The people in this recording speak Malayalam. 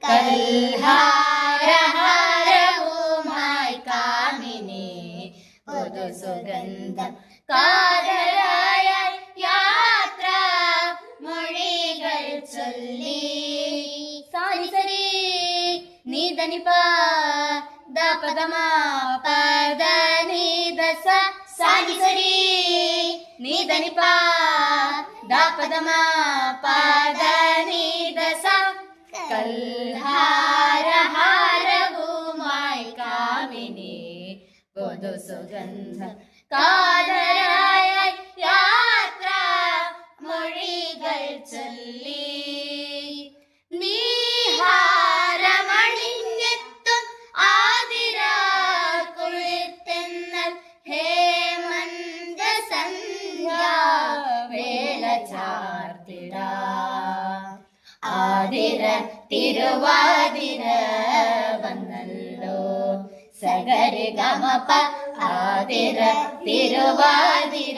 കൽഹാരഹാരവുമായി കാമിനി പുതുസുഗന്ധം കാതരായ യാത്ര മൊഴികൾ ചൊല്ലി. സാരി സരി നീതനിപ ദപദമാ പദ നീദസ സാരി സരി നീതനിപ ദപദമാ പദ നീദസ. കൽഹാരഹാരവുമായി കാമിനി പുതുസുഗന്ധം കാതരായ യാത്ര മൊഴികൾ ചൊല്ലി. നീഹാരമണിഞ്ഞെത്തും ആതിര കുളിർത്തെന്നൽ ഹേമന്ത സന്ധ്യ വേള ചാർത്തിട. ആതിര തിരുവാതിര വന്നല്ലോ സഗരി ഗമപ. ആതിര തിരുവാതിര